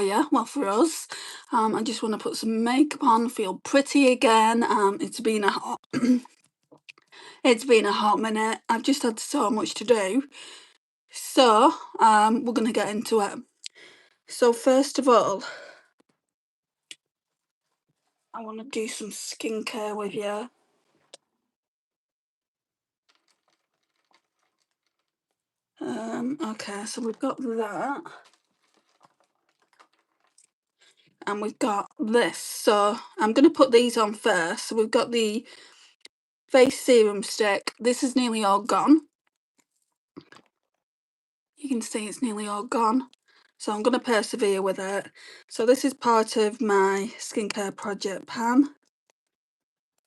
you, well for us. I just want to put some makeup on, feel pretty again. It's been a hot it's been a hot minute. I've just had so much to do. So, we're gonna get into it. So first of all, I want to do some skincare with you. Okay, so we've got that. And we've got this. So I'm going to put these on first. So we've got the face serum stick. This is nearly all gone. You can see it's nearly all gone. So I'm going to persevere with it. So this is part of my skincare project pan.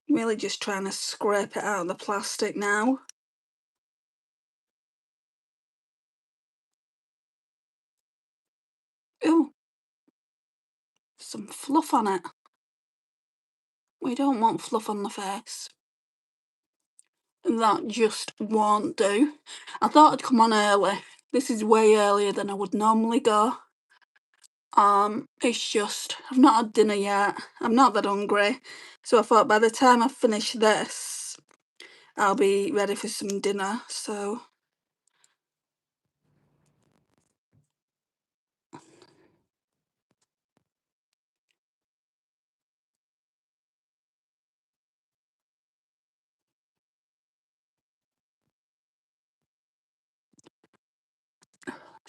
Really just trying to scrape it out of the plastic now. Ooh, some fluff on it. We don't want fluff on the face. That just won't do. I thought I'd come on early. This is way earlier than I would normally go. It's just, I've not had dinner yet. I'm not that hungry. So I thought by the time I finish this, I'll be ready for some dinner, so.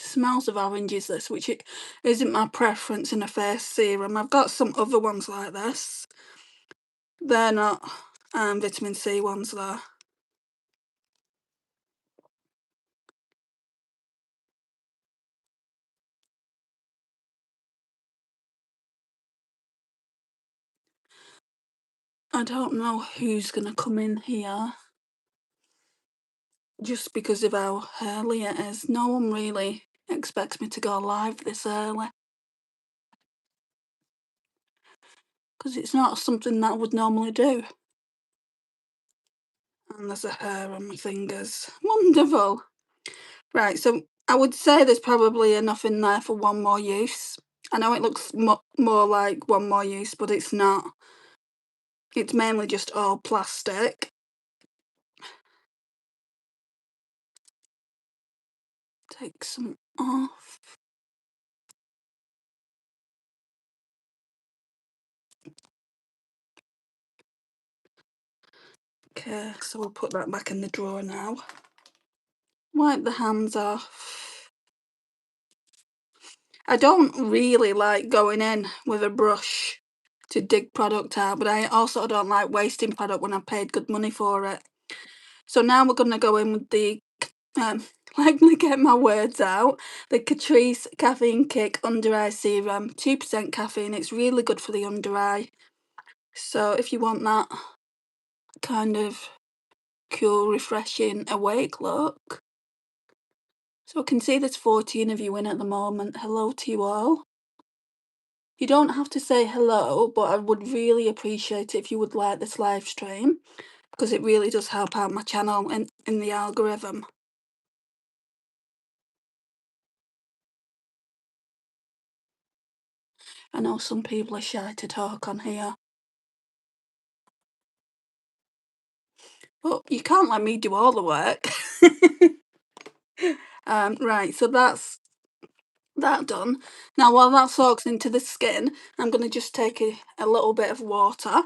Smells of oranges, this, which it isn't my preference in a face serum. I've got some other ones like this. They're not vitamin C ones though. I don't know who's gonna come in here just because of how early it is. No one really expects me to go live this early, because it's not something that I would normally do. And there's a hair on my fingers. Wonderful. Right, so I would say there's probably enough in there for one more use. I know it looks more like one more use, but it's not. It's mainly just all plastic. Take some off. Okay, so we'll put that back in the drawer now. Wipe the hands off. I don't really like going in with a brush to dig product out, but I also don't like wasting product when I've paid good money for it. So now we're going to go in with the, let me get my words out, the Catrice Caffeine Kick Under Eye Serum, 2% caffeine. It's really good for the under eye. So if you want that kind of cool, refreshing, awake look. So I can see there's 14 of you in at the moment. Hello to you all. You don't have to say hello, but I would really appreciate it if you would like this live stream, because it really does help out my channel in the algorithm. I know some people are shy to talk on here, but you can't let me do all the work. Right, so that's that done. Now while that soaks into the skin, I'm going to just take a little bit of water.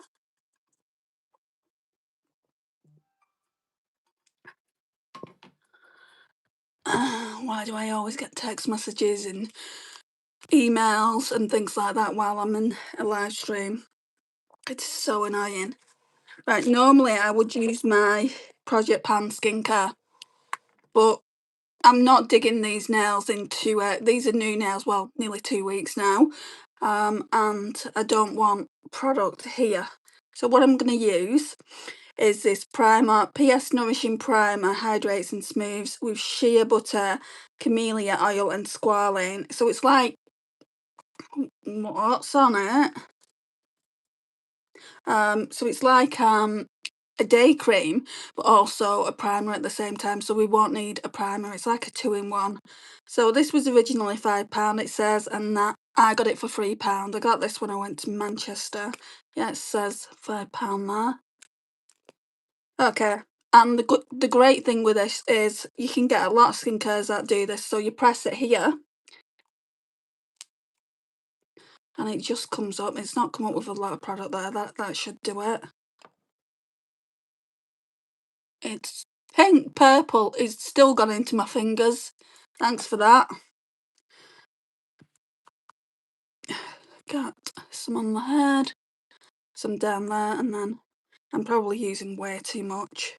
Why do I always get text messages and emails and things like that while I'm in a live stream? It's so annoying. Right, normally I would use my Project Pan skincare, but I'm not digging these nails into it. These are new nails, well, nearly 2 weeks now, and I don't want product here. So what I'm going to use is this primer, PS Nourishing Primer, hydrates and smooths with shea butter, camellia oil and squalane. So it's like, what's on it? So it's like a day cream, but also a primer at the same time, so we won't need a primer. It's like a 2-in-1. So this was originally £5, it says, and that I got it for £3. I got this when I went to Manchester. Yeah, it says £5 there. Okay, and the great thing with this is you can get a lot of skincares that do this. So you press it here, and it just comes up. It's not come up with a lot of product there. That should do it. It's pink, purple. It's still gone into my fingers. Thanks for that. Got some on the head, some down there, and then I'm probably using way too much.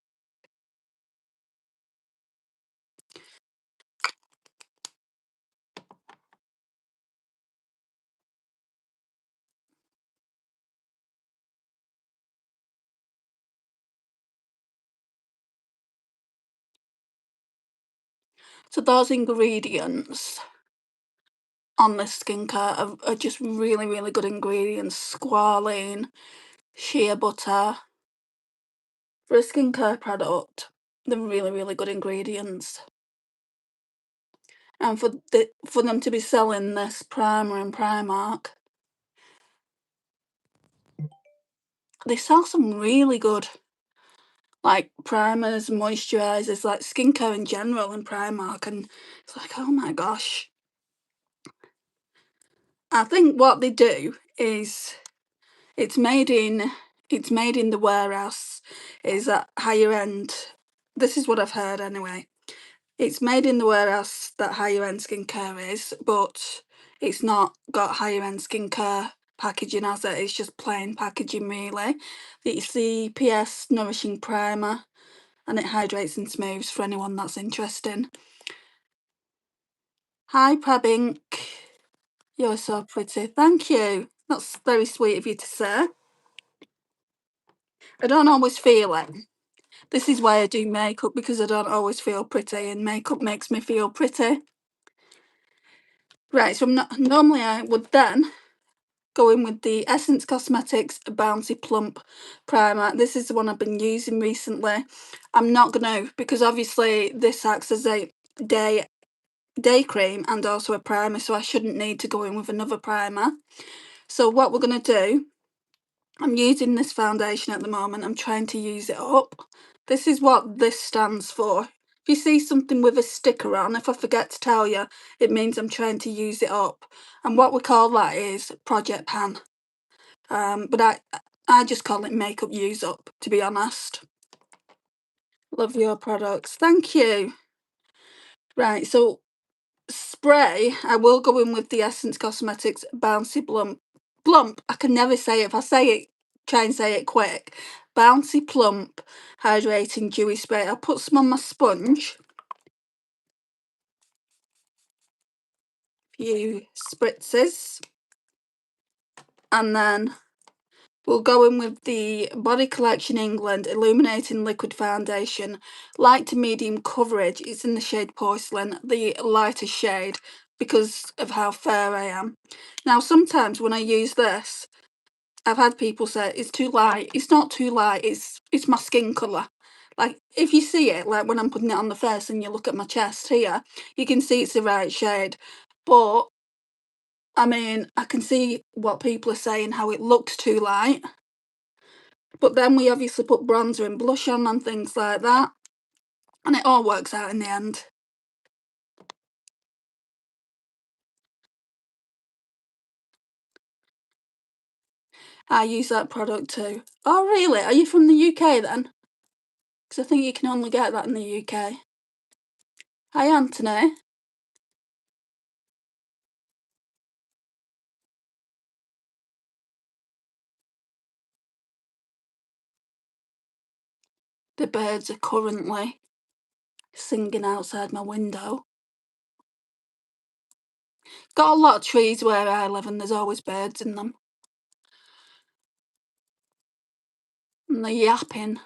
So those ingredients on this skincare are just really, really good ingredients. Squalene, shea butter. For a skincare product, they're really, really good ingredients. And for them to be selling this primer in Primark, they sell some really good like primers, moisturisers, like skincare in general in Primark, and it's like, oh my gosh. I think what they do is it's made in the warehouse, is at higher end. This is what I've heard anyway. It's made in the warehouse that higher end skincare is, but it's not got higher end skincare packaging as it. It's just plain packaging really. It's the PS Nourishing Primer, and it hydrates and smooths for anyone that's interested. Hi Prabink, you're so pretty. Thank you. That's very sweet of you to say. I don't always feel it. This is why I do makeup, because I don't always feel pretty, and makeup makes me feel pretty. Right, so normally I would then go in with the Essence Cosmetics Bouncy Plump Primer. This is the one I've been using recently. I'm not going to, because obviously this acts as a day cream and also a primer, so I shouldn't need to go in with another primer. So what we're going to do, I'm using this foundation at the moment. I'm trying to use it up. This is what this stands for. If you see something with a sticker on, if I forget to tell you, it means I'm trying to use it up. And what we call that is Project Pan. But I just call it makeup use up, to be honest. Love your products. Thank you. Right, so spray, I will go in with the Essence Cosmetics Bouncy Plump. I can never say it. If I say it, try and say it quick. Bouncy Plump Hydrating Dewy Spray. I'll put some on my sponge. Few spritzes. And then we'll go in with the Body Collection England Illuminating Liquid Foundation. Light to medium coverage. It's in the shade Porcelain, the lighter shade, because of how fair I am. Now, sometimes when I use this, I've had people say it's too light. It's not too light, it's my skin colour. Like, if you see it, like when I'm putting it on the face and you look at my chest here, you can see it's the right shade. But, I mean, I can see what people are saying, how it looks too light. But then we obviously put bronzer and blush on and things like that, and it all works out in the end. I use that product too. Oh really? Are you from the UK then? Because I think you can only get that in the UK. Hi Anthony. The birds are currently singing outside my window. Got a lot of trees where I live and there's always birds in them. And they're yapping.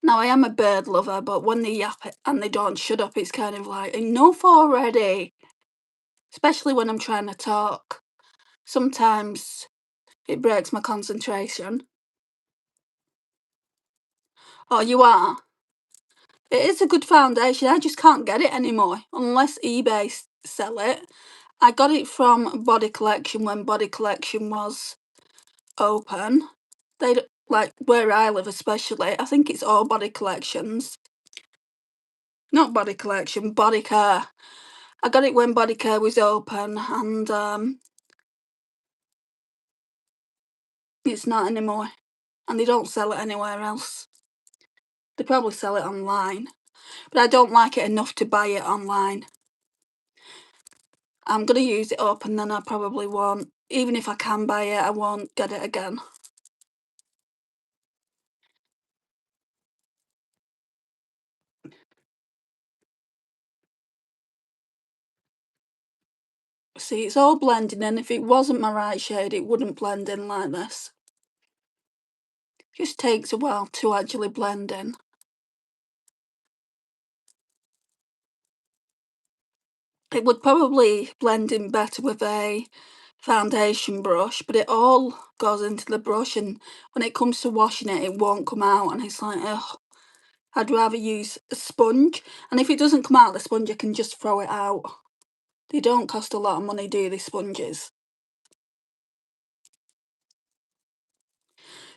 Now, I am a bird lover, but when they yap and they don't shut up, it's kind of like, enough already. Especially when I'm trying to talk. Sometimes it breaks my concentration. Oh, you are? It is a good foundation. I just can't get it anymore unless eBay sell it. I got it from Body Collection when Body Collection was open. They, like where I live especially, I think it's all Body Collections. Not Body Collection, Body Care. I got it when Body Care was open, and it's not anymore. And they don't sell it anywhere else. They probably sell it online, but I don't like it enough to buy it online. I'm going to use it up and then I probably won't. Even if I can buy it, I won't get it again. See, it's all blending in. If it wasn't my right shade, it wouldn't blend in like this. It just takes a while to actually blend in. It would probably blend in better with a foundation brush, but it all goes into the brush, and when it comes to washing it, it won't come out, and it's like, ugh. I'd rather use a sponge, and if it doesn't come out of the sponge, I can just throw it out. They don't cost a lot of money, do they, sponges?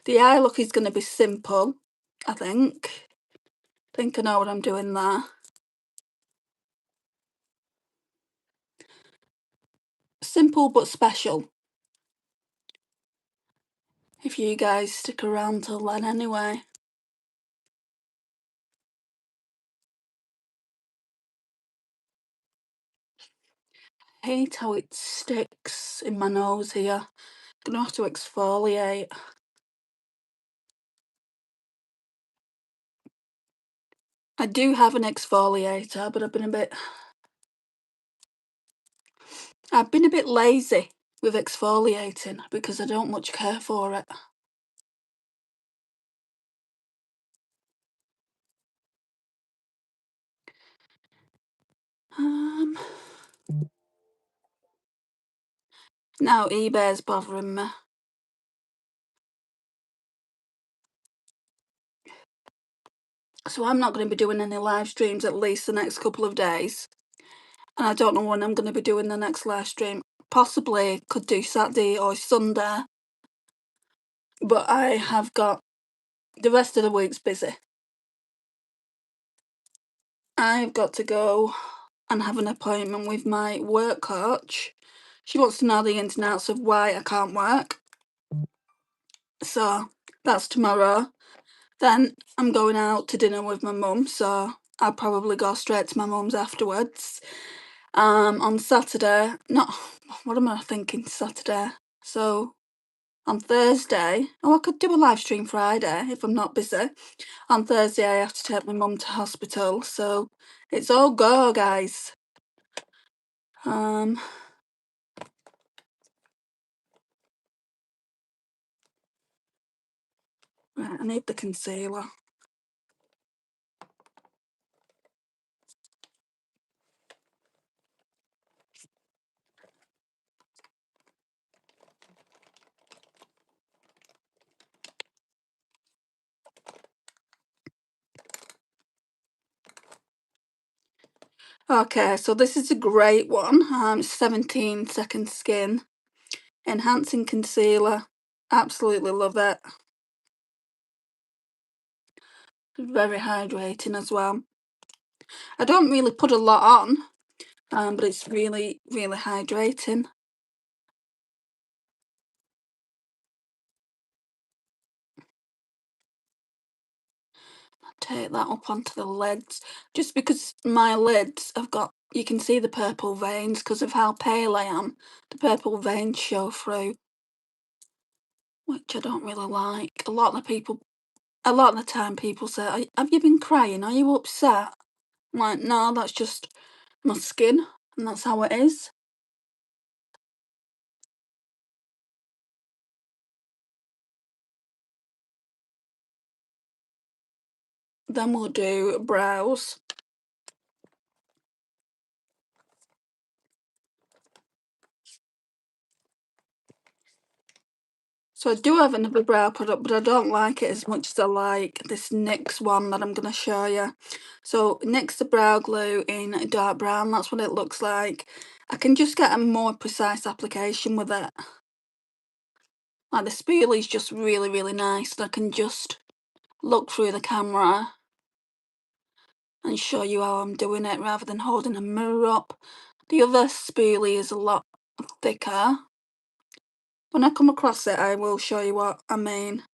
The eye look is going to be simple, I think. I think I know what I'm doing there. Simple but special. If you guys stick around till then anyway. I hate how it sticks in my nose here. I'm gonna have to exfoliate. I do have an exfoliator, but I've been a bit lazy with exfoliating because I don't much care for it. Now eBay's bothering me. So I'm not going to be doing any live streams at least the next couple of days. And I don't know when I'm going to be doing the next live stream. Possibly could do Saturday or Sunday. But I have got the rest of the week's busy. I've got to go and have an appointment with my work coach. She wants to know the ins and outs of why I can't work. So that's tomorrow. Then I'm going out to dinner with my mum, so I'll probably go straight to my mum's afterwards. On Saturday, what am I thinking Saturday? So on Thursday, I could do a live stream Friday if I'm not busy. On Thursday I have to take my mum to hospital, so it's all go, guys. Right, I need the concealer. Okay, so this is a great one. 17 Second Skin Enhancing Concealer. Absolutely love it. Very hydrating as well. I don't really put a lot on, but it's really, really hydrating. Take that up onto the lids, just because my lids have got, you can see the purple veins because of how pale I am. The purple veins show through, which I don't really like. A lot of the time people say, have you been crying? Are you upset? I'm like, no, that's just my skin, and that's how it is. Then we'll do brows. So I do have another brow product, but I don't like it as much as I like this NYX one that I'm going to show you. So NYX the brow glue in dark brown, that's what it looks like. I can just get a more precise application with it. Like the spoolie's just really, really nice, and I can just look through the camera and show you how I'm doing it rather than holding a mirror up. The other spoolie is a lot thicker. When I come across it, I will show you what I mean.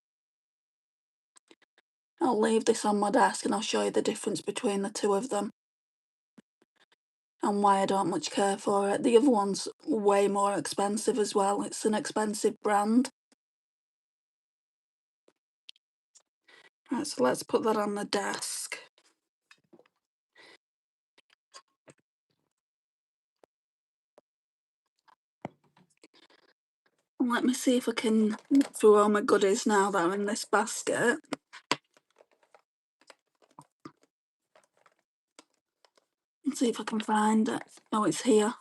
I'll leave this on my desk and I'll show you the difference between the two of them and why I don't much care for it. The other one's way more expensive as well. It's an expensive brand. Right, so let's put that on the desk. Let me see if I can look through all my goodies now that are in this basket. Let's see if I can find it. Oh, it's here.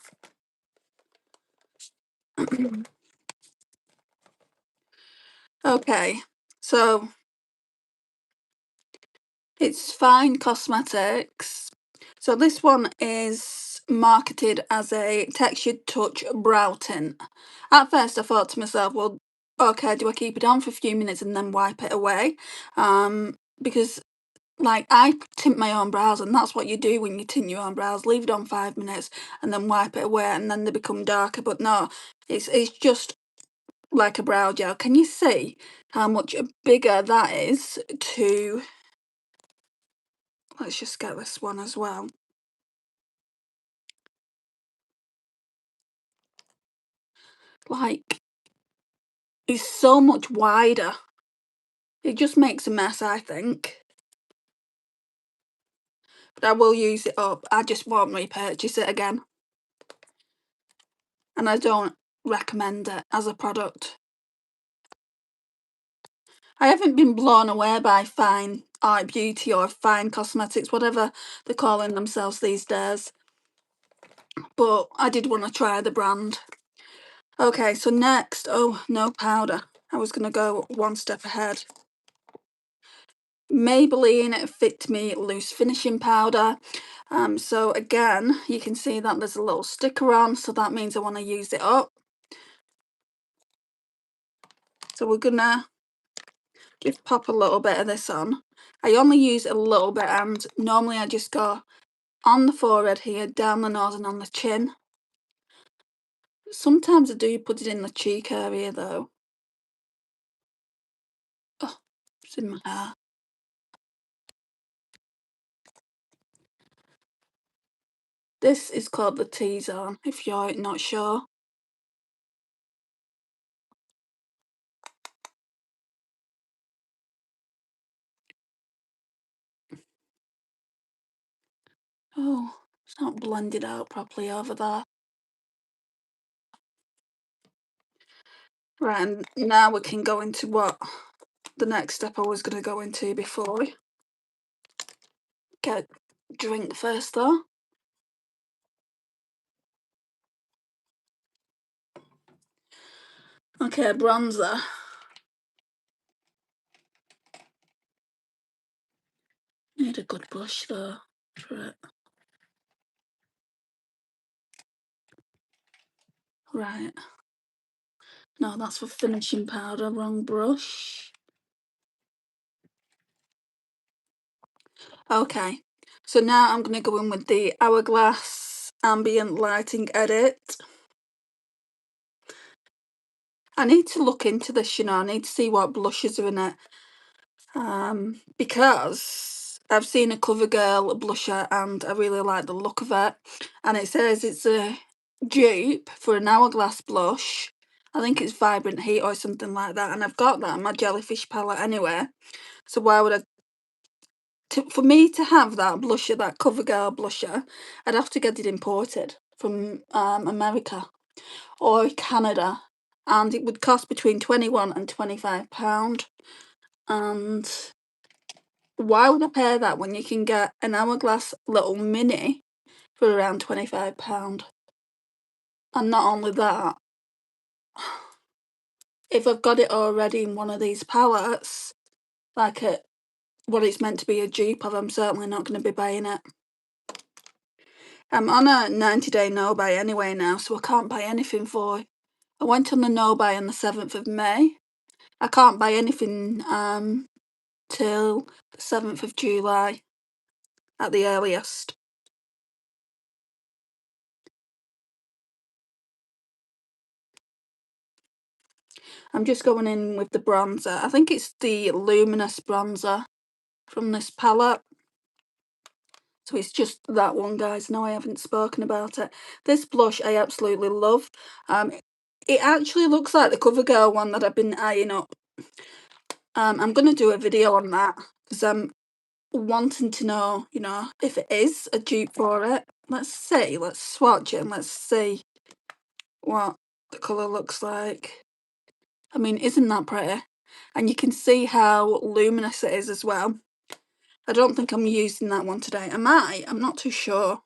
Okay, so it's Fine Cosmetics. So this one is marketed as a textured touch brow tint. At first I thought to myself, well, okay, do I keep it on for a few minutes and then wipe it away? Because like I tint my own brows, and that's what you do when you tint your own brows. Leave it on 5 minutes and then wipe it away, and then they become darker. But no, it's just like a brow gel. Can you see how much bigger that is to... Let's just get this one as well. Like, it's so much wider. It just makes a mess, I think. But I will use it up. I just won't repurchase it again. And I don't recommend it as a product. I haven't been blown away by Fine Art Beauty or Fine Cosmetics, whatever they're calling themselves these days. But I did want to try the brand. Okay, so next, oh, no powder. I was going to go one step ahead. Maybelline Fit Me Loose Finishing Powder. So again, you can see that there's a little sticker on, so that means I want to use it up. So we're gonna just pop a little bit of this on. I only use a little bit, and normally I just go on the forehead here, down the nose and on the chin. Sometimes I do put it in the cheek area though. Oh, it's in my hair. This is called the T-zone, if you're not sure. Oh, it's not blended out properly over there. Right, and now we can go into what the next step I was going to go into before we get a drink first though. Okay, bronzer. Need a good brush though for it. Right. No, that's for finishing powder, wrong brush. Okay, so now I'm going to go in with the Hourglass Ambient Lighting Edit. I need to look into this, you know, I need to see what blushes are in it. Because I've seen a CoverGirl blusher and I really like the look of it. And it says it's a dupe for an Hourglass blush. I think it's Vibrant Heat or something like that. And I've got that in my Jellyfish palette anyway. So why would I... for me to have that blusher, that CoverGirl blusher, I'd have to get it imported from America or Canada. And it would cost between £21 and £25. And why would I pay that when you can get an Hourglass little mini for around £25? And not only that, if I've got it already in one of these palettes, like what it's meant to be a dupe of, I'm certainly not going to be buying it. I'm on a 90-day no-buy anyway now, so I can't buy anything for it. I went on the no-buy on the 7th of May. I can't buy anything till the 7th of July at the earliest. I'm just going in with the bronzer. I think it's the Luminous bronzer from this palette. So it's just that one, guys. No, I haven't spoken about it. This blush I absolutely love. It actually looks like the CoverGirl one that I've been eyeing up. I'm going to do a video on that because I'm wanting to know, you know, if it is a dupe for it. Let's see. Let's swatch it and let's see what the colour looks like. I mean, isn't that pretty? And you can see how luminous it is as well. I don't think I'm using that one today. I might. I'm not too sure.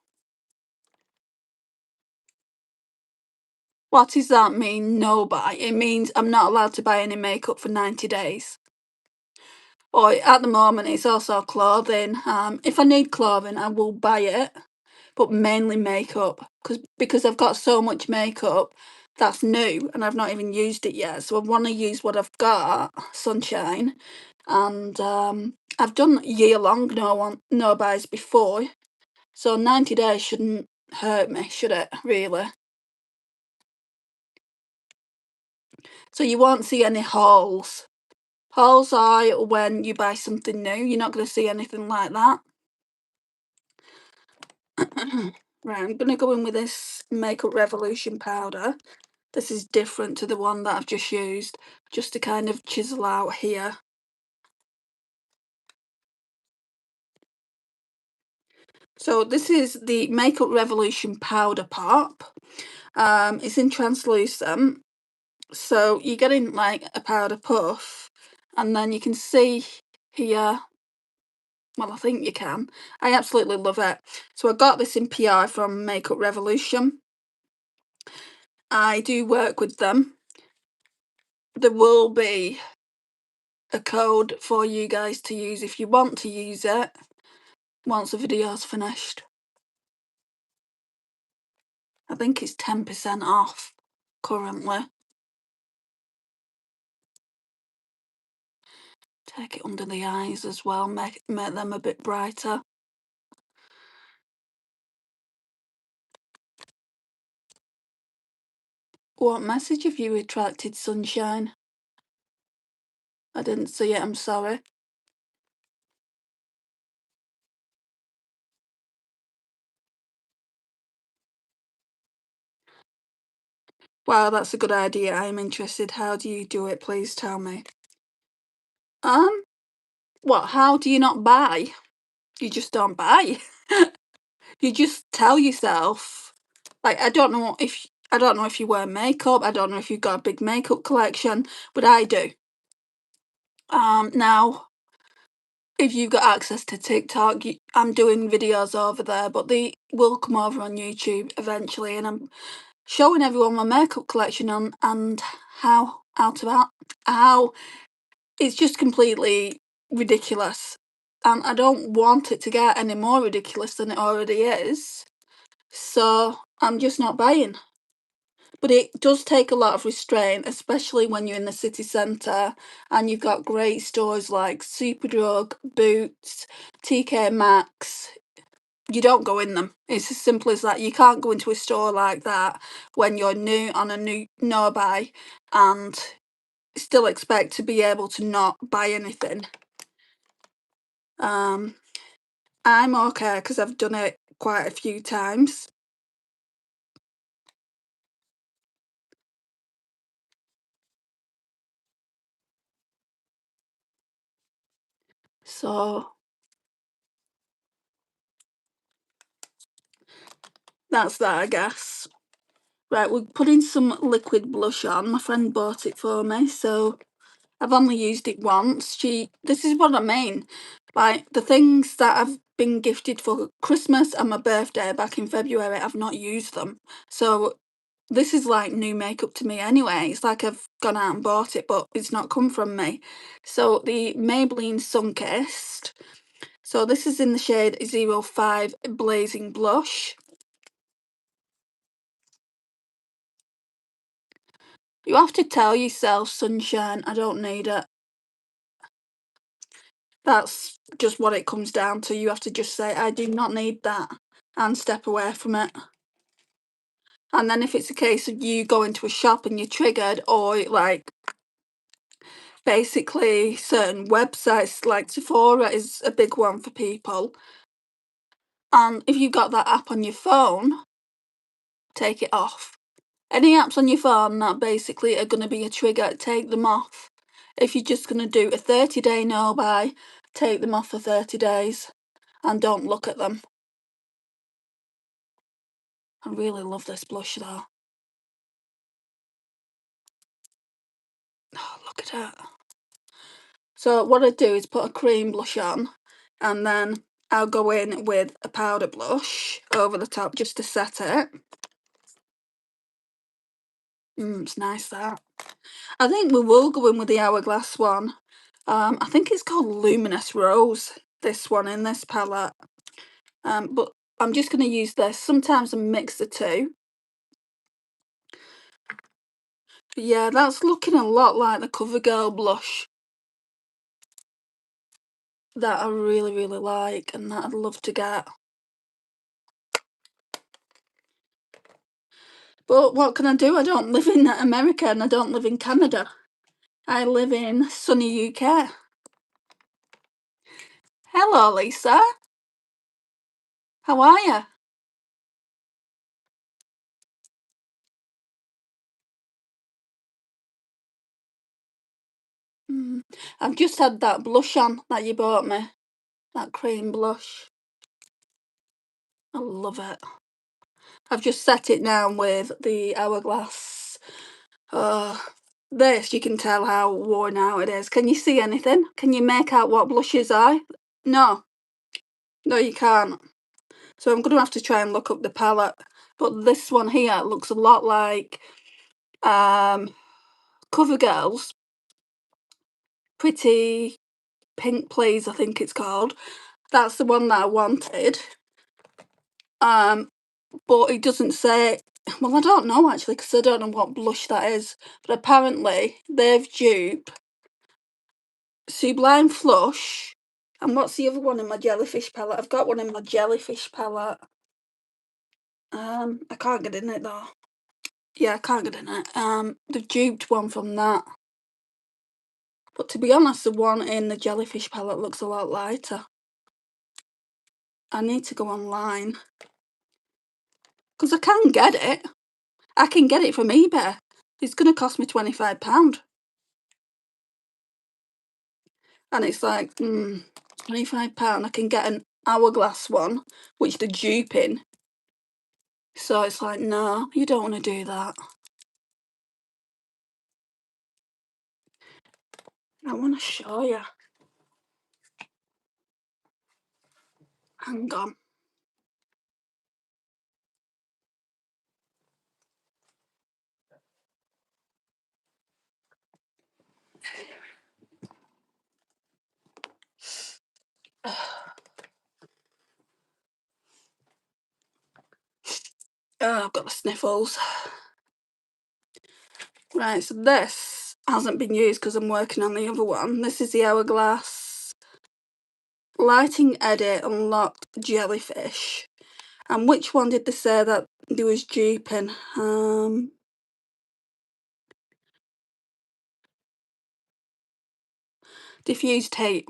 What does that mean, no buy? It means I'm not allowed to buy any makeup for 90 days. Or at the moment, it's also clothing. If I need clothing, I will buy it, but mainly makeup. Because I've got so much makeup that's new and I've not even used it yet. So I want to use what I've got, sunshine. And I've done year-long no buys before. So 90 days shouldn't hurt me, should it, really? So you won't see any hauls. Hauls are when you buy something new. You're not going to see anything like that. Right, I'm going to go in with this Makeup Revolution powder. This is different to the one that I've just used, just to kind of chisel out here. So this is the Makeup Revolution Powder Pop. It's in translucent. So you're getting like a powder puff, and then you can see here, well, I think you can. I absolutely love it. So I got this in PR from Makeup Revolution. I do work with them. There will be a code for you guys to use if you want to use it once the video's finished. I think it's 10% off currently. Take it under the eyes as well, make them a bit brighter. What message have you attracted, sunshine? I didn't see it, I'm sorry. Wow, that's a good idea. I'm interested. How do you do it? Please tell me. What, how do you not buy? You just don't buy. You just tell yourself, like, I don't know if you wear makeup, I don't know if you've got a big makeup collection, but I do. Now, if you've got access to TikTok, I'm doing videos over there, but they will come over on YouTube eventually, and I'm showing everyone my makeup collection and how it's just completely ridiculous. And I don't want it to get any more ridiculous than it already is. So I'm just not buying. But it does take a lot of restraint, especially when you're in the city centre and you've got great stores like Superdrug, Boots, TK Maxx. You don't go in them. It's as simple as that. You can't go into a store like that when you're new on a new no-buy and still expect to be able to not buy anything. I'm okay because I've done it quite a few times. So that's that, I guess. Right, we're putting some liquid blush on. My friend bought it for me, so I've only used it once. This is what I mean. Like, the things that I've been gifted for Christmas and my birthday back in February, I've not used them. So this is like new makeup to me anyway. It's like I've gone out and bought it, but it's not come from me. So the Maybelline Sunkissed. So this is in the shade 05 Blazing Blush. You have to tell yourself, sunshine, I don't need it. That's just what it comes down to. You have to just say, I do not need that, and step away from it. And then if it's a case of you going to a shop and you're triggered, or like basically certain websites like Sephora is a big one for people. And if you've got that app on your phone, take it off. Any apps on your phone that basically are going to be a trigger, take them off. If you're just going to do a 30-day no-buy, take them off for 30 days and don't look at them. I really love this blush though. Oh, look at it. So what I do is put a cream blush on, and then I'll go in with a powder blush over the top just to set it. It's nice that. I think we will go in with the Hourglass one. I think it's called Luminous Rose, this one in this palette. But I'm just going to use this. Sometimes I mix the two. But yeah, that's looking a lot like the CoverGirl blush that I really, really like and that I'd love to get. But what can I do? I don't live in America and I don't live in Canada. I live in sunny UK. Hello, Lisa. How are you? I've just had that blush on that you bought me. That cream blush. I love it. I've just set it down with the Hourglass. This, you can tell how worn out it is. Can you see anything? Can you make out what blushes are? No. No, you can't. So I'm going to have to try and look up the palette. But this one here looks a lot like CoverGirl's Pretty Pink Please, I think it's called. That's the one that I wanted. But it doesn't say. Well, I don't know actually, because I don't know what blush that is. But apparently they've duped Sublime Flush. And what's the other one in my Jellyfish palette? I've got one in my Jellyfish palette. I can't get in it though. Yeah, I can't get in it. They've duped one from that. But to be honest, the one in the Jellyfish palette looks a lot lighter. I need to go online. Because I can get it. I can get it from eBay. It's going to cost me £25. And it's like, £25. I can get an Hourglass one, which they're duping. So it's like, no, you don't want to do that. I want to show you. Hang on. Oh, I've got the sniffles. Right, so this hasn't been used because I'm working on the other one. This is the Hourglass Lighting Edit Unlocked Jellyfish. And which one did they say that they was duping? Diffused Heat.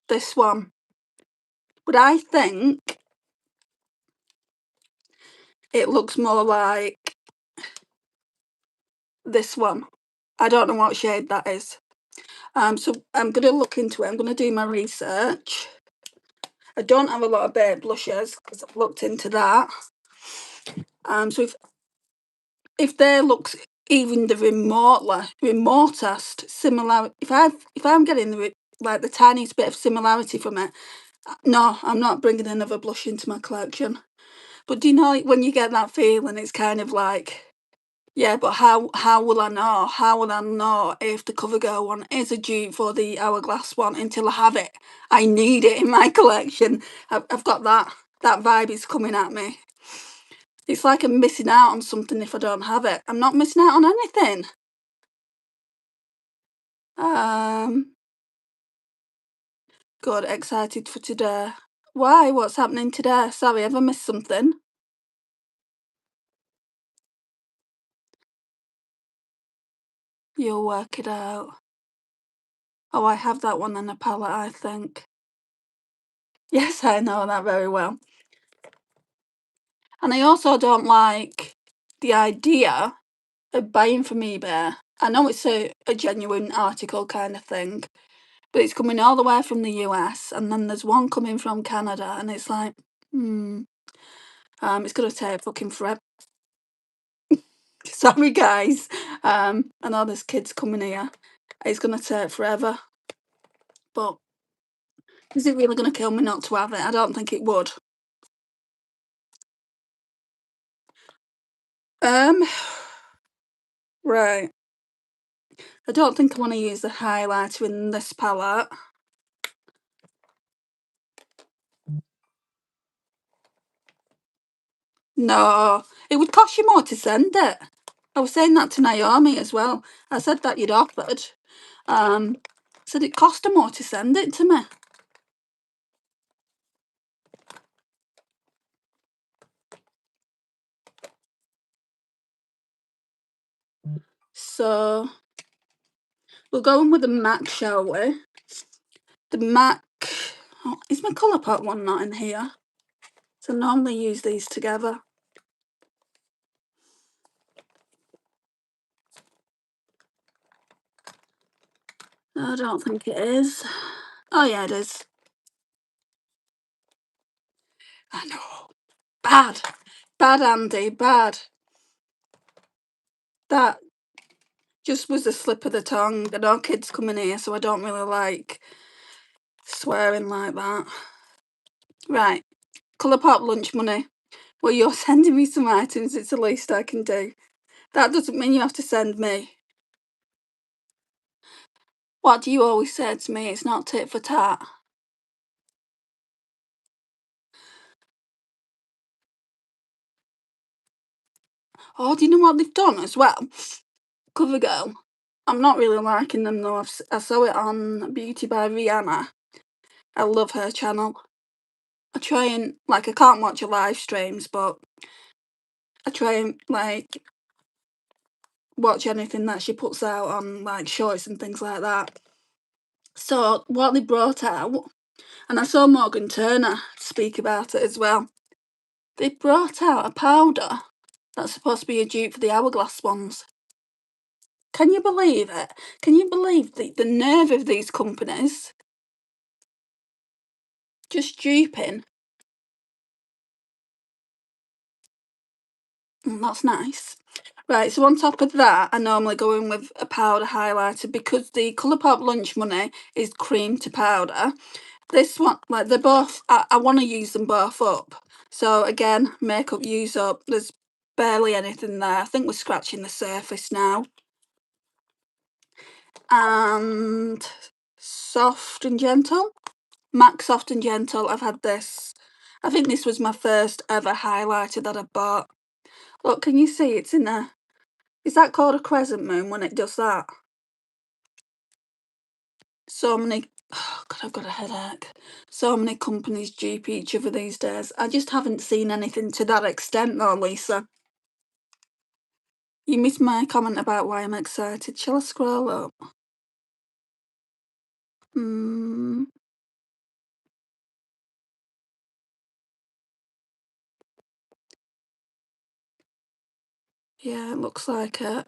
This one. But I think it looks more like this one. I don't know what shade that is. So I'm going to look into it. I'm going to do my research. I don't have a lot of bare blushes because I've looked into that. So if there looks even the remotest similar, if I'm getting the tiniest bit of similarity from it, no, I'm not bringing another blush into my collection. But do you know, like, when you get that feeling, it's kind of like, yeah, but how will I know? How will I know if the CoverGirl one is a dupe for the Hourglass one until I have it? I need it in my collection. I've got that vibe is coming at me. It's like I'm missing out on something if I don't have it. I'm not missing out on anything. Good, excited for today. Why? What's happening today? Sorry, have I missed something? You'll work it out. Oh, I have that one in a palette, I think. Yes, I know that very well. And I also don't like the idea of buying from eBay. I know it's a genuine article kind of thing, but it's coming all the way from the US, and then there's one coming from Canada, and it's like, it's gonna take fucking forever. Sorry, guys. I know there's kids coming here. It's gonna take forever, but is it really gonna kill me not to have it? I don't think it would. Um, right. I don't think I want to use the highlighter in this palette. No, it would cost you more to send it. I was saying that to Naomi as well. I said that you'd offered. Said it cost her more to send it to me. So we'll go in with the MAC, shall we? The MAC. Oh, is my Colourpop one not in here? So I normally use these together. I don't think it is. Oh yeah, it is. I know. Bad. Bad, Andy. Bad. That just was a slip of the tongue. I know kids come in here, so I don't really like swearing like that. Right. Colourpop lunch money. Well, you're sending me some items. It's the least I can do. That doesn't mean you have to send me. What do you always say to me? It's not tit for tat. Oh, do you know what they've done as well? CoverGirl. I'm not really liking them though. I saw it on Beauty by Rihanna. I love her channel. I try and, like, I can't watch her live streams, but I try and, like, watch anything that she puts out on, like, shorts and things like that. So, what they brought out, and I saw Morgan Turner speak about it as well, they brought out a powder that's supposed to be a dupe for the Hourglass ones. Can you believe it? Can you believe the nerve of these companies just duping? That's nice. Right, so on top of that, I normally go in with a powder highlighter because the Colourpop Lunch Money is cream to powder. This one, like, they're both, I want to use them both up. So again, makeup use up. There's barely anything there. I think we're scratching the surface now. And Soft and Gentle. MAC Soft and Gentle. I've had this. I think this was my first ever highlighter that I bought. Look, can you see it's in there? Is that called a crescent moon when it does that? So many, oh God, I've got a headache. So many companies dupe each other these days. I just haven't seen anything to that extent though, Lisa. You missed my comment about why I'm excited. Shall I scroll up? Yeah, it looks like it.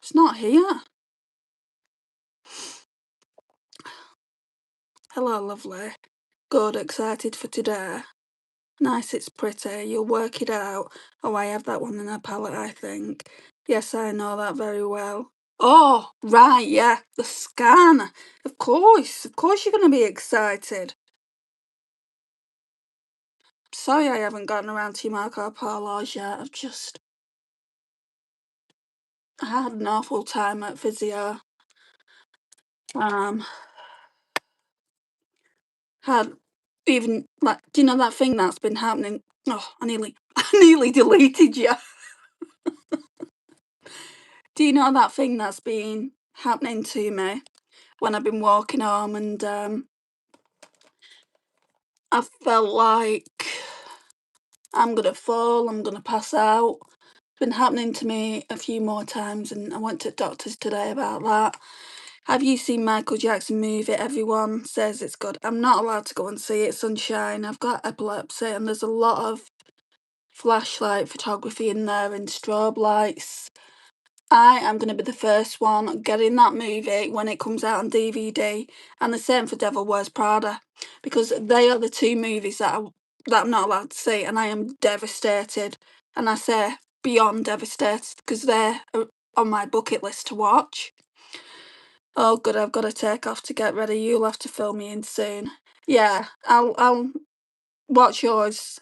It's not here. Hello, lovely. Good, excited for today. Nice, it's pretty. You'll work it out. Oh, I have that one in a palette, I think. Yes, I know that very well. Oh, right, yeah, the scan. Of course you're going to be excited. Sorry I haven't gotten around to Marco Polo's yet. I had an awful time at physio. Had even, like, do you know that thing that's been happening? Oh, I nearly deleted you. Do you know that thing that's been happening to me when I've been walking home and I felt like I'm gonna fall, I'm gonna pass out. It's been happening to me a few more times, and I went to the doctors today about that. Have you seen Michael Jackson movie? Everyone says it's good. I'm not allowed to go and see it, Sunshine. I've got epilepsy, and there's a lot of flashlight photography in there and strobe lights. I am going to be the first one getting that movie when it comes out on DVD, and the same for Devil Wears Prada, because they are the two movies that I'm not allowed to see, and I am devastated, and I say beyond devastated, because they're on my bucket list to watch. Oh, good, I've got to take off to get ready. You'll have to fill me in soon. Yeah, I'll watch yours.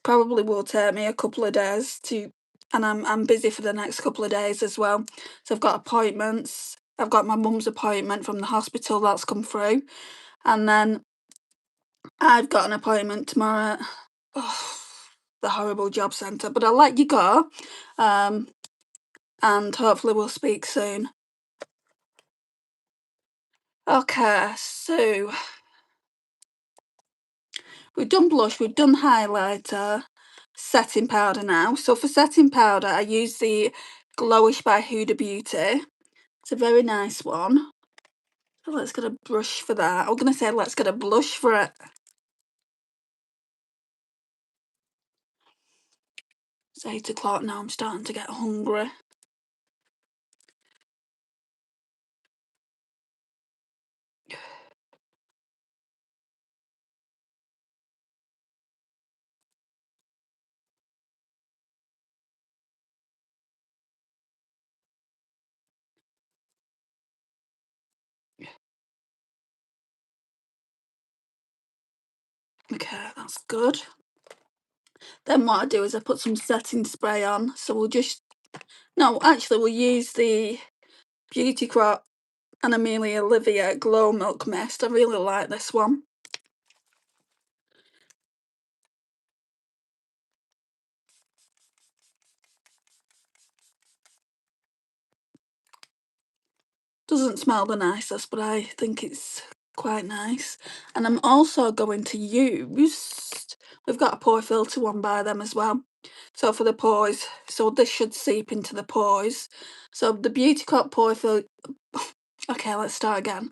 Probably will take me a couple of days to, and I'm busy for the next couple of days as well. So I've got appointments. I've got my mum's appointment from the hospital that's come through, and then I've got an appointment tomorrow. Oh, the horrible job centre. But I'll let you go, and hopefully we'll speak soon. Okay, so we've done blush, we've done highlighter, setting powder now. So for setting powder, I use the Glowish by Huda Beauty. It's a very nice one. So let's get a brush for that. I'm going to say let's get a blush for it. It's 8 o'clock now, I'm starting to get hungry. Okay, that's good. Then what I do is I put some setting spray on. So we'll just, no, actually we'll use the Beauty Crop and Amelia Olivia Glow Milk Mist. I really like this one. Doesn't smell the nicest, but I think it's quite nice. And I'm also going to use, we've got a pore filter one by them as well. So for the pores, so this should seep into the pores. So the Beauty Crop pore filter, okay, let's start again.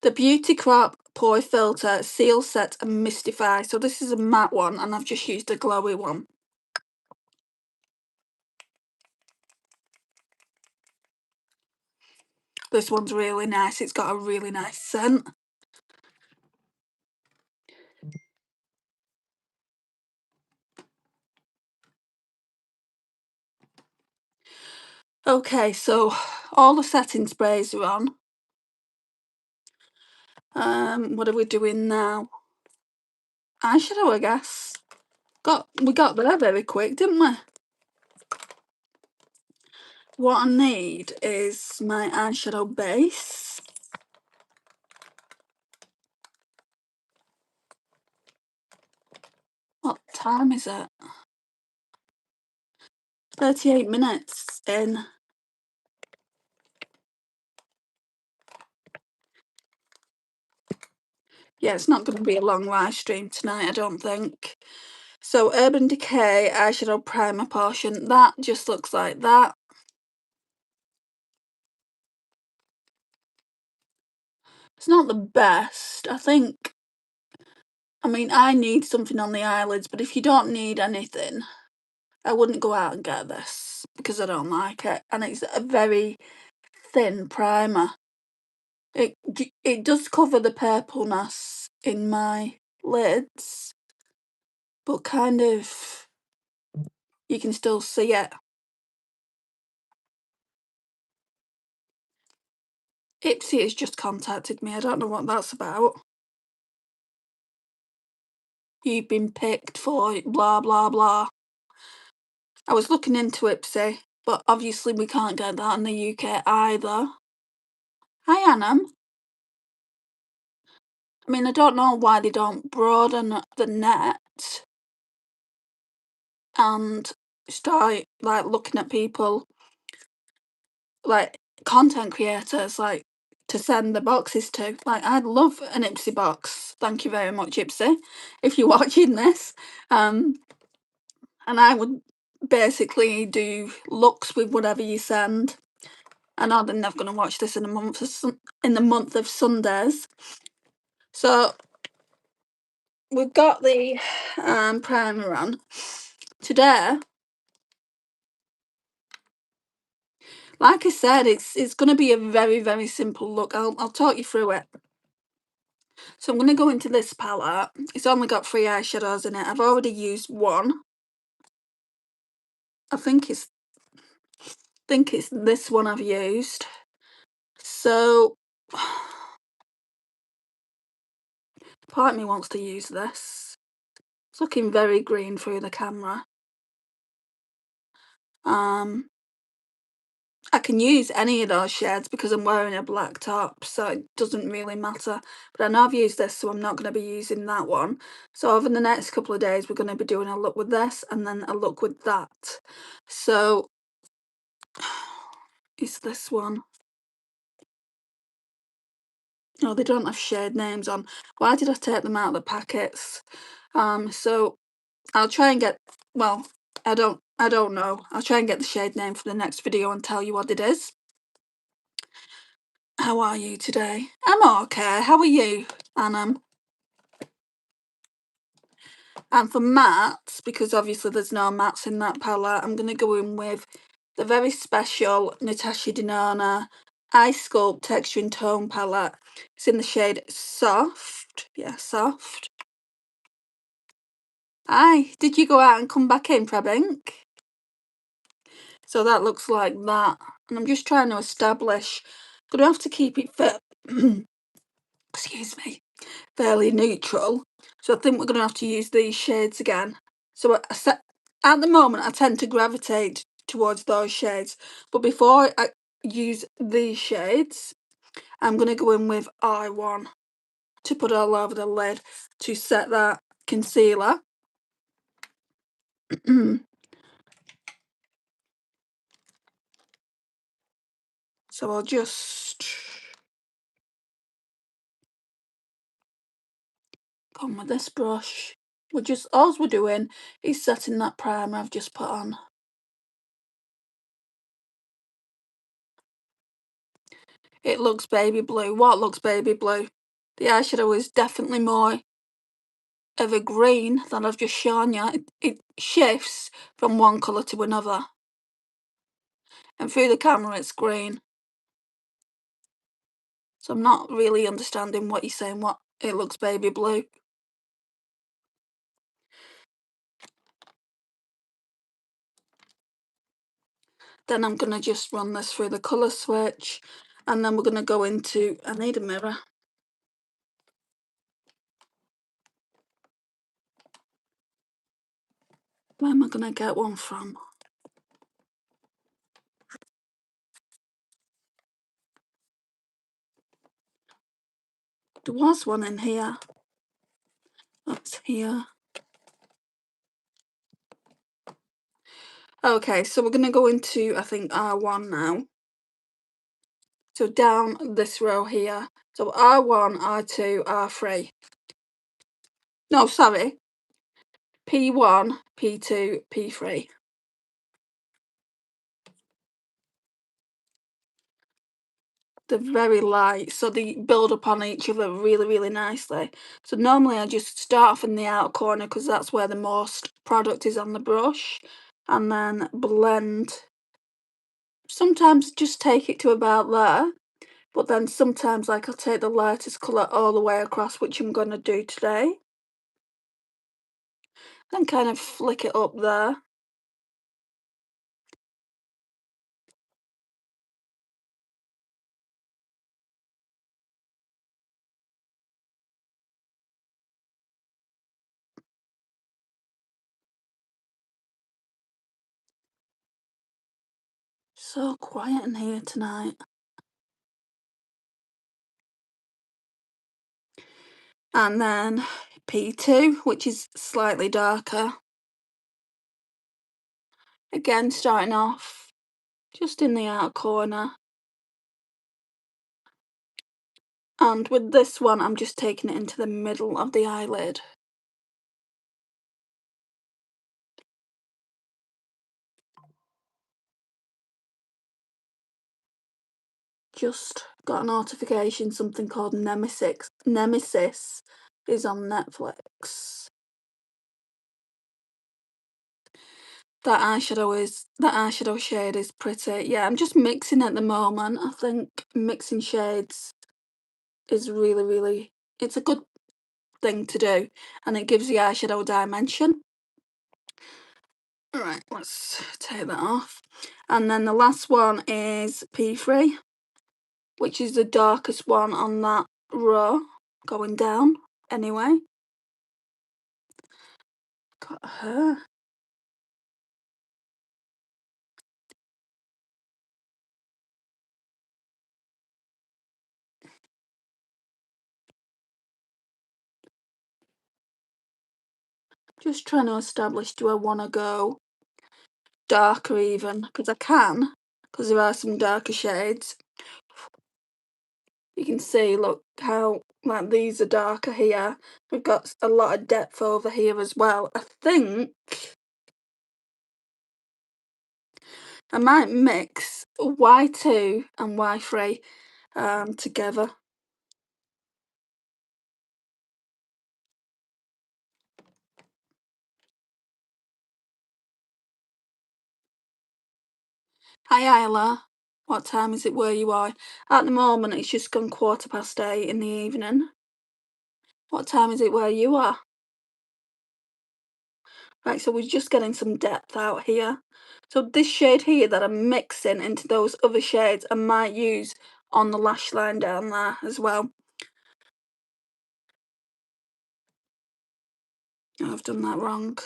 The Beauty Crop pore filter seal set and mistify. So this is a matte one, and I've just used a glowy one. This one's really nice. It's got a really nice scent. Okay, so all the setting sprays are on. What are we doing now? Eyeshadow, I guess. We got there very quick, didn't we? What I need is my eyeshadow base. What time is it? 38 minutes in. Yeah, it's not going to be a long live stream tonight, I don't think. So Urban Decay eyeshadow primer portion, that just looks like that. It's not the best, I think. I mean, I need something on the eyelids, but if you don't need anything, I wouldn't go out and get this because I don't like it. And it's a very thin primer. It does cover the purpleness in my lids, but kind of you can still see it. Ipsy has just contacted me. I don't know what that's about. You've been picked for blah blah blah. I was looking into Ipsy, but obviously we can't get that in the UK either. Hi, Annam. I mean, I don't know why they don't broaden the net and start, like, looking at people, like, content creators, like, to send the boxes to. Like, I'd love an Ipsy box. Thank you very much, Ipsy, if you're watching this. And I would basically do looks with whatever you send. I know they're never going to watch this in a month in the month of Sundays. So we've got the primer on today. Like I said, it's going to be a very simple look. I'll talk you through it. So I'm going to go into this palette. It's only got 3 eyeshadows in it. I've already used one. I think it's this one I've used. So part of me wants to use this. It's looking very green through the camera. I can use any of those shades because I'm wearing a black top, so it doesn't really matter. But I know I've used this, so I'm not going to be using that one. So over the next couple of days, we're going to be doing a look with this and then a look with that. So it's this one. Oh, they don't have shade names on. Why did I take them out of the packets? So I'll try and get, well, I don't know. I'll try and get the shade name for the next video and tell you what it is. How are you today? I'm okay. How are you, Anam? And for mattes, because obviously there's no mattes in that palette, I'm going to go in with the very special Natasha Denona Ice Sculpt Texture and Tone palette. It's in the shade Soft. Yeah, Soft. Hi, did you go out and come back in, Prebink? So that looks like that. And I'm just trying to establish, I'm going to have to keep it fit. Excuse me. Fairly neutral. So I think we're going to have to use these shades again. So at the moment I tend to gravitate towards those shades, but before I use these shades, I'm going to go in with I1 to put all over the lid to set that concealer. So I'll just come with this brush. All we're doing is setting that primer I've just put on. It looks baby blue. What looks baby blue? The eyeshadow is definitely more of a green that I've just shown you. It shifts from one colour to another. And through the camera it's green. So I'm not really understanding what you're saying, what it looks baby blue. Then I'm going to just run this through the colour switch, and then we're going to go into, I need a mirror. Where am I going to get one from? There was one in here. That's here. Okay, so we're going to go into, I think, R1 now. So down this row here. So R1, R2, R3. No, sorry. P1, P2, P3. They're very light, so they build upon each other really nicely. So normally I just start off in the outer corner because that's where the most product is on the brush, and then blend. Sometimes just take it to about there, but then sometimes like I'll take the lightest colour all the way across, which I'm going to do today. Then kind of flick it up there. So quiet in here tonight. And then P2, which is slightly darker. Again, starting off just in the outer corner. And with this one, I'm just taking it into the middle of the eyelid. Just got a notification, something called Nemesis is on Netflix. That eyeshadow shade is pretty. Yeah, I'm just mixing at the moment. I think mixing shades is really, it's a good thing to do, and it gives the eyeshadow dimension. Alright, let's take that off. And then the last one is P3, which is the darkest one on that row, going down anyway. Got her. Just trying to establish, do I want to go darker even? Because I can, because there are some darker shades. You can see, look how, like, these are darker here. We've got a lot of depth over here as well. I think I might mix Y2 and Y3 together. Hi Isla, what time is it where you are? At the moment it's just gone 8:15 in the evening. What time is it where you are? Right, so we're just getting some depth out here. So this shade here that I'm mixing into those other shades I might use on the lash line down there as well. Oh, I've done that wrong.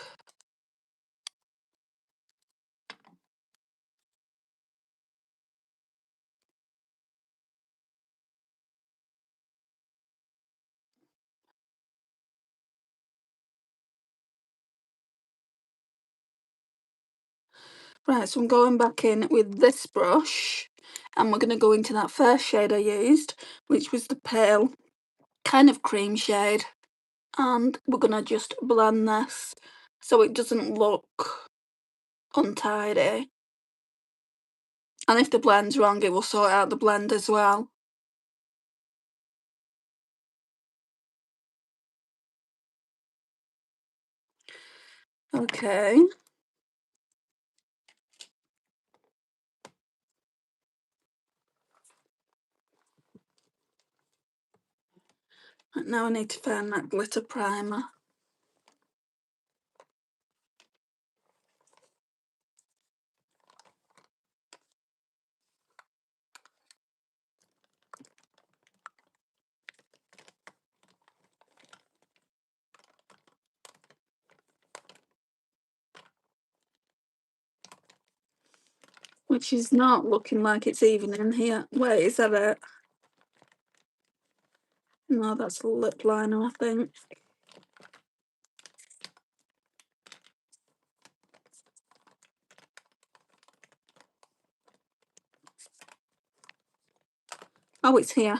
Right, so I'm going back in with this brush and we're going to go into that first shade I used, which was the pale kind of cream shade, and we're going to just blend this so it doesn't look untidy. And if the blend's wrong, it will sort out the blend as well. Okay. Right, now I need to find that glitter primer. Which is not looking like it's even in here. Wait, is that it? No, that's a lip liner, I think. Oh, it's here.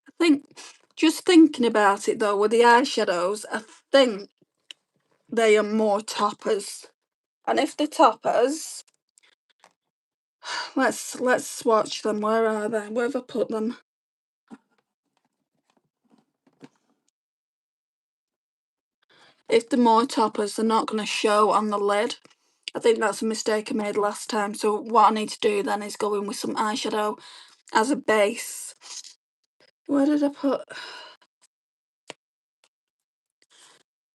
I think, just thinking about it though, with the eyeshadows, I think they are more toppers. And if they're toppers, let's swatch them. Where are they? Where have I put them? If they're more toppers, they're not going to show on the lid. I think that's a mistake I made last time. So what I need to do then is go in with some eyeshadow as a base. Where did I put?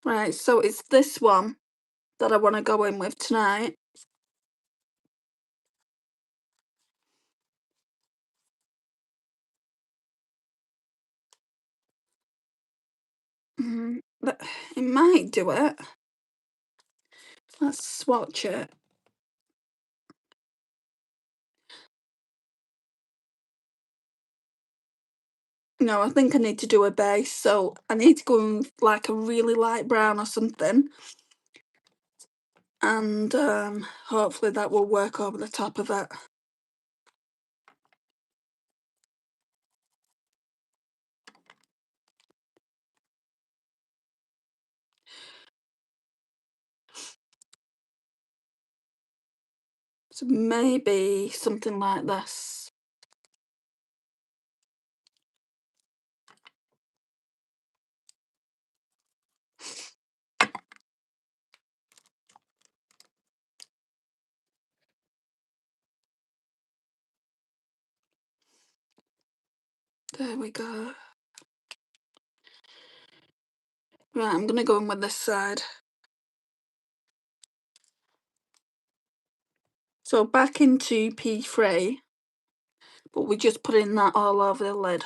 Right, so it's this one that I want to go in with tonight. But it might do it. Let's swatch it. No, I think I need to do a base, so I need to go in with like a really light brown or something, and hopefully that will work over the top of it. So maybe something like this. There we go. Right, I'm gonna go in with this side. So back into P3, but we're just putting that all over the lid.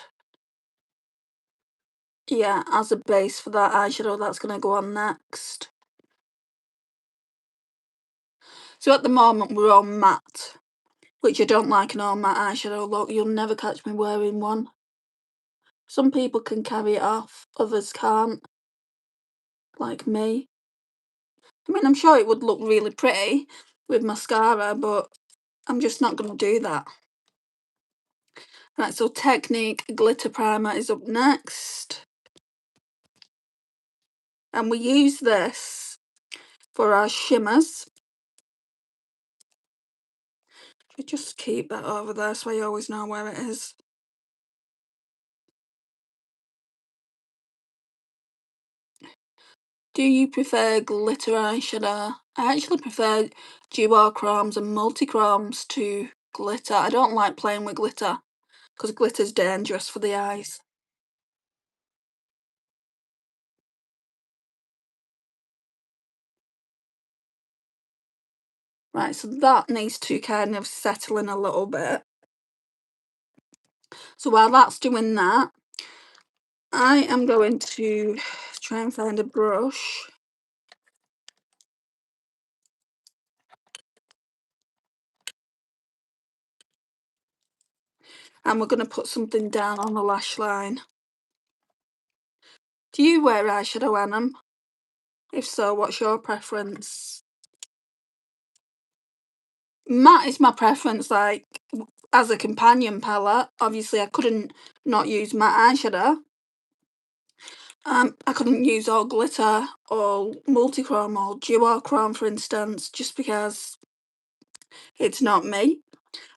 Yeah, as a base for that eyeshadow that's gonna go on next. So at the moment we're all matte, which I don't like an all matte eyeshadow look. You'll never catch me wearing one. Some people can carry it off, others can't, like me. I mean, I'm sure it would look really pretty with mascara, but I'm just not going to do that. Right, so Technique Glitter Primer is up next. And we use this for our shimmers. I just keep that over there so I always know where it is. Do you prefer glitter eyeshadow? I actually prefer duochromes and multichromes to glitter. I don't like playing with glitter because glitter's dangerous for the eyes. Right, so that needs to kind of settle in a little bit. So while that's doing that, I am going to try and find a brush. And we're going to put something down on the lash line. Do you wear eyeshadow, Annam? If so, what's your preference? Matte is my preference, like, as a companion palette. Obviously, I couldn't not use matte eyeshadow. I couldn't use all glitter or multichrome or duochrome, for instance, just because it's not me.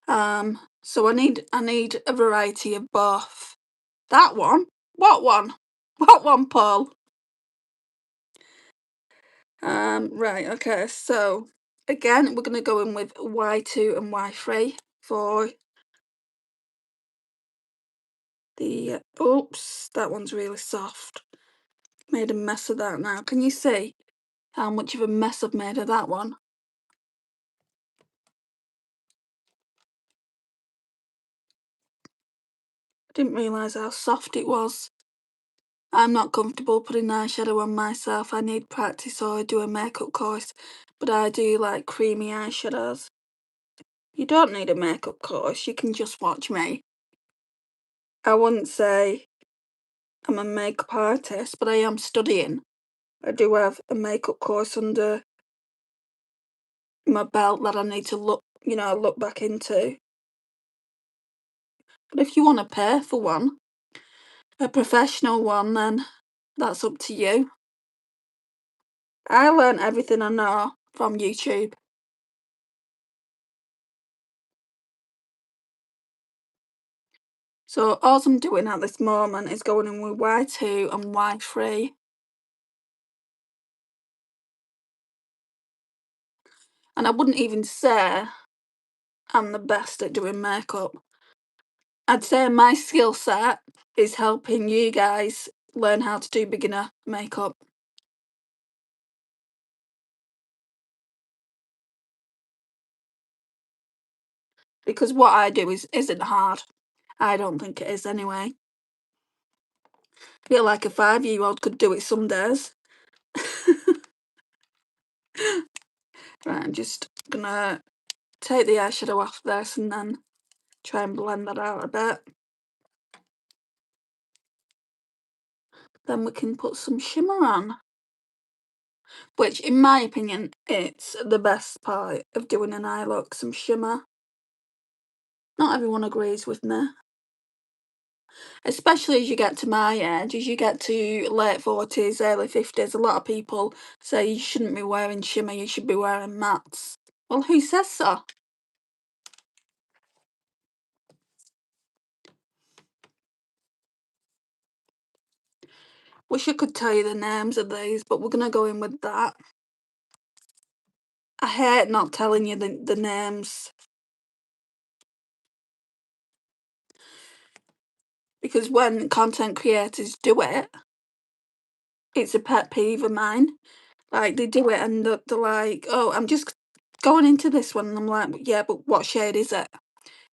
So I need a variety of both. That one? What one? What one, Paul? Right, okay, so again, we're gonna go in with Y2 and Y3 for the, oops, that one's really soft. Made a mess of that now. Can you see how much of a mess I've made of that one? I didn't realise how soft it was. I'm not comfortable putting eyeshadow on myself. I need practice or I do a makeup course, but I do like creamy eyeshadows. You don't need a makeup course, you can just watch me. I wouldn't say I'm a makeup artist, but I am studying. I do have a makeup course under my belt that I need to look back into. But if you want to pay for one, a professional one, then that's up to you. I learned everything I know from YouTube. So all I'm doing at this moment is going in with Y2 and Y3. And I wouldn't even say I'm the best at doing makeup. I'd say my skill set is helping you guys learn how to do beginner makeup. Because what I do isn't hard. I don't think it is anyway. I feel like a 5-year-old could do it some days. Right, I'm just gonna take the eyeshadow off this and then try and blend that out a bit. then we can put some shimmer on. Which, in my opinion, it's the best part of doing an eye look, some shimmer. Not everyone agrees with me. Especially as you get to my age, as you get to late 40s, early 50s, a lot of people say you shouldn't be wearing shimmer, you should be wearing mattes. Well, who says so? Wish I could tell you the names of these, but we're going to go in with that. I hate not telling you the names. Because when content creators do it, it's a pet peeve of mine. Like, they do it and they're like, oh, I'm just going into this one. And I'm like, yeah, but what shade is it?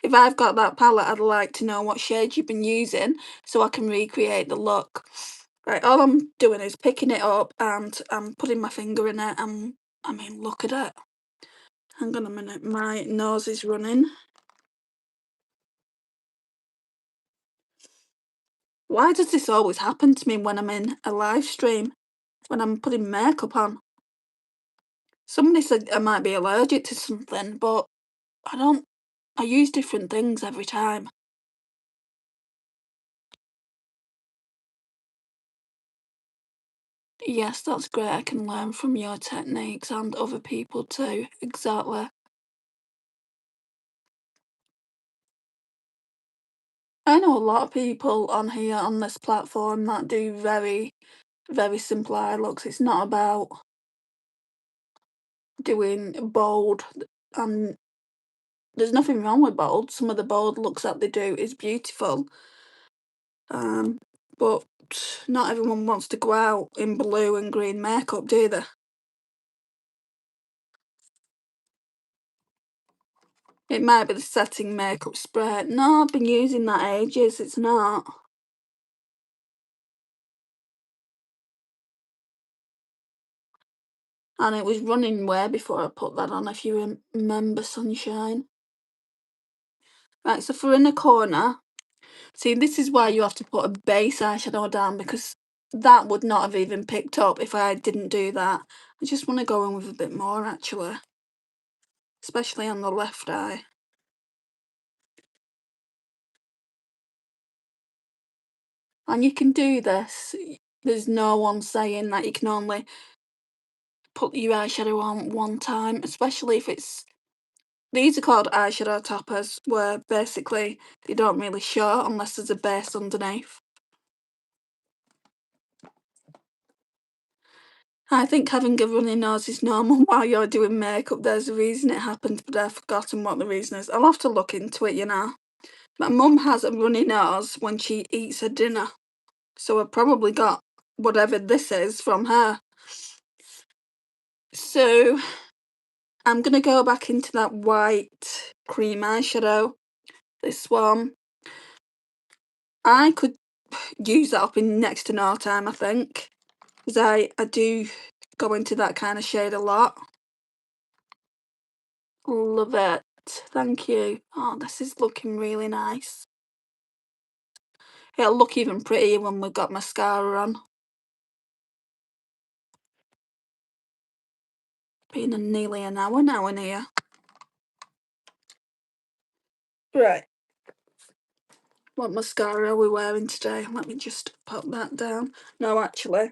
If I've got that palette, I'd like to know what shade you've been using so I can recreate the look. Right, all I'm doing is picking it up and I'm putting my finger in it and, I mean, look at it. Hang on a minute, my nose is running. Why does this always happen to me when I'm in a live stream? When I'm putting makeup on? Somebody said I might be allergic to something, but I use different things every time. Yes, that's great. I can learn from your techniques and other people too. Exactly. I know a lot of people on here on this platform that do very, very simple eye looks. It's not about doing bold, and there's nothing wrong with bold. Some of the bold looks that they do is beautiful. But not everyone wants to go out in blue and green makeup, do they? It might be the setting makeup spray. No, I've been using that ages. It's not. And it was running way before I put that on, if you remember, Sunshine. Right, so for in the corner, see, this is why you have to put a base eyeshadow down, because that would not have even picked up if I didn't do that. I just want to go in with a bit more, actually. Especially on the left eye. And you can do this. There's no one saying that you can only put your eyeshadow on one time, especially if it's... These are called eyeshadow toppers, where basically they don't really show unless there's a base underneath. I think having a runny nose is normal while you're doing makeup. There's a reason it happens, but I've forgotten what the reason is. I'll have to look into it, you know. My mum has a runny nose when she eats her dinner, so I probably got whatever this is from her. So I'm going to go back into that white cream eyeshadow, this one. I could use that up in next to no time, I think, because I do go into that kind of shade a lot. Love it. Thank you. Oh, this is looking really nice. It'll look even prettier when we've got mascara on. Been nearly an hour now in here. Right. What mascara are we wearing today? Let me just pop that down. No, actually,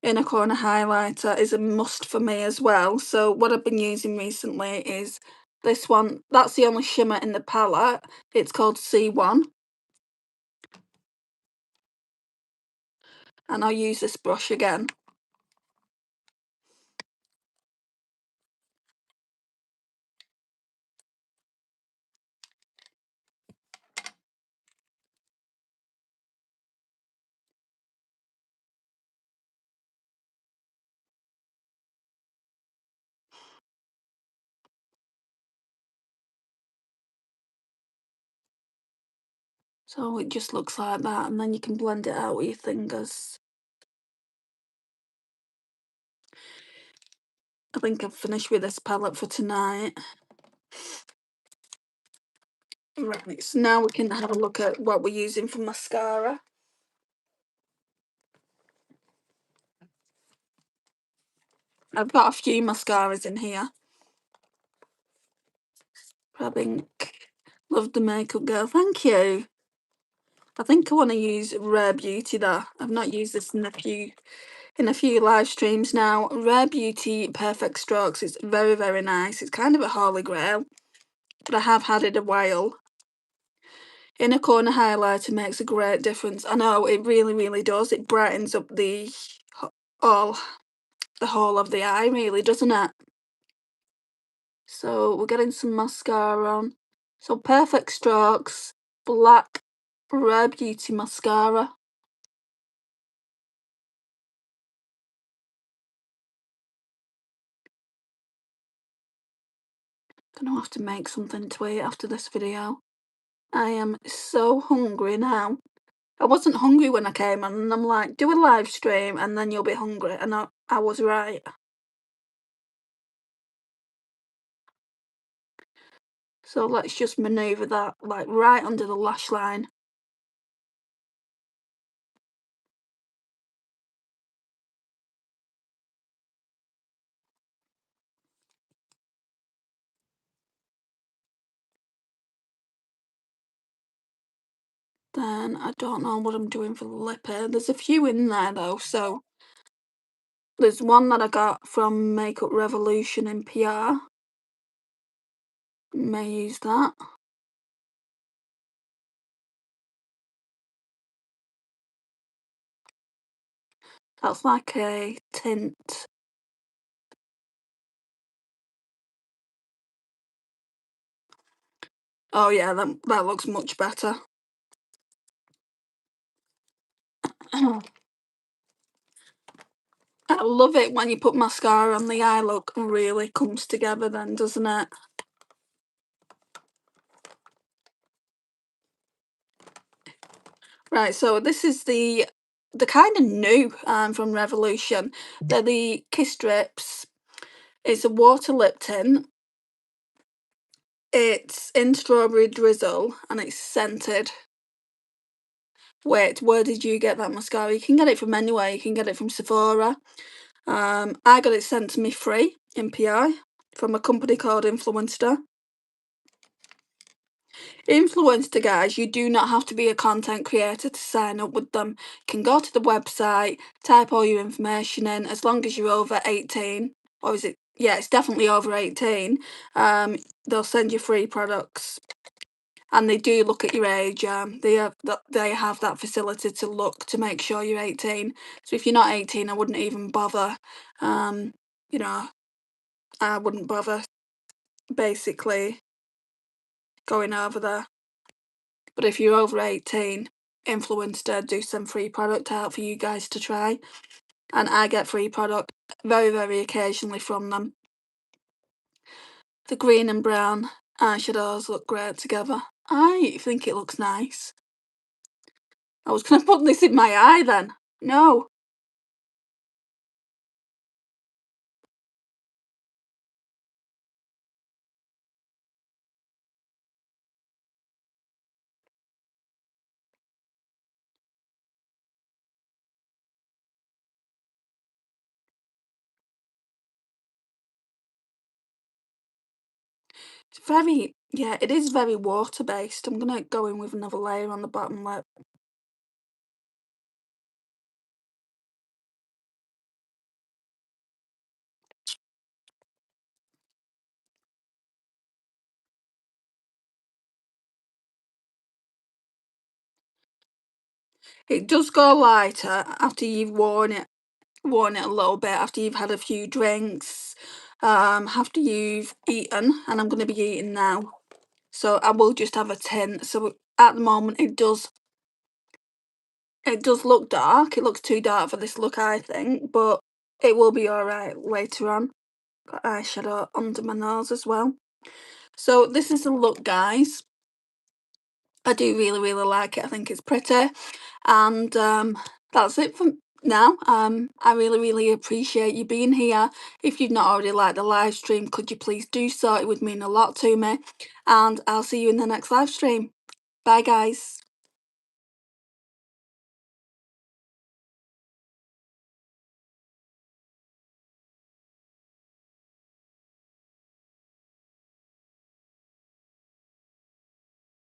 inner corner highlighter is a must for me as well. So what I've been using recently is this one. That's the only shimmer in the palette. It's called C1. And I'll use this brush again. So it just looks like that, and then you can blend it out with your fingers. I think I've finished with this palette for tonight. Right, so now we can have a look at what we're using for mascara. I've got a few mascaras in here. Grabbing Love the Makeup Girl, thank you. I think I want to use Rare Beauty though. I've not used this in a few live streams now. Rare Beauty Perfect Strokes is very, very nice. It's kind of a holy grail, but I have had it a while. Inner corner highlighter makes a great difference. I know, it really, really does. It brightens up the whole of the eye, really, doesn't it? So we're getting some mascara on. So Perfect Strokes, black Rare Beauty mascara. Gonna have to make something to eat after this video. I am so hungry now. I wasn't hungry when I came on, and I'm like, do a live stream and then you'll be hungry, and I was right. So let's just manoeuvre that like right under the lash line. Then I don't know what I'm doing for the lip here. There's a few in there though, so there's one that I got from Makeup Revolution in PR. May use that. That's like a tint. Oh yeah, that looks much better. I love it when you put mascara on, the eye look really comes together then, doesn't it? Right, so this is the kind of new from Revolution. They're the Kiss Strips. It's a water lip tint. It's in Strawberry Drizzle and it's scented. Wait, where did you get that mascara? You can get it from anywhere. You can get it from Sephora. I got it sent to me free in PI from a company called Influenster. Influencer, guys, you do not have to be a content creator to sign up with them. You can go to the website, type all your information in, as long as you're over 18, or is it? Yeah, it's definitely over 18. They'll send you free products, and they do look at your age. They have that facility to look to make sure you're 18. So if you're not 18, I wouldn't even bother. You know, I wouldn't bother basically going over there. But if you're over 18, Influencer do some free product out for you guys to try. And I get free product very, very occasionally from them. The green and brown eyeshadows look great together. I think it looks nice. I was going to put this in my eye then. No. It's very, yeah, it is very water based. I'm going to go in with another layer on the bottom lip. It does go lighter after you've worn it a little bit, after you've had a few drinks, after you've eaten, and I'm going to be eating now. So I will just have a tint. So at the moment it does look dark. It looks too dark for this look, I think, but it will be alright later on. Got eyeshadow under my nose as well. So this is the look, guys. I do really, really like it. I think it's pretty. And that's it for now. I really, really appreciate you being here. If you've not already liked the live stream, could you please do so? It would mean a lot to me. And I'll see you in the next live stream. Bye, guys.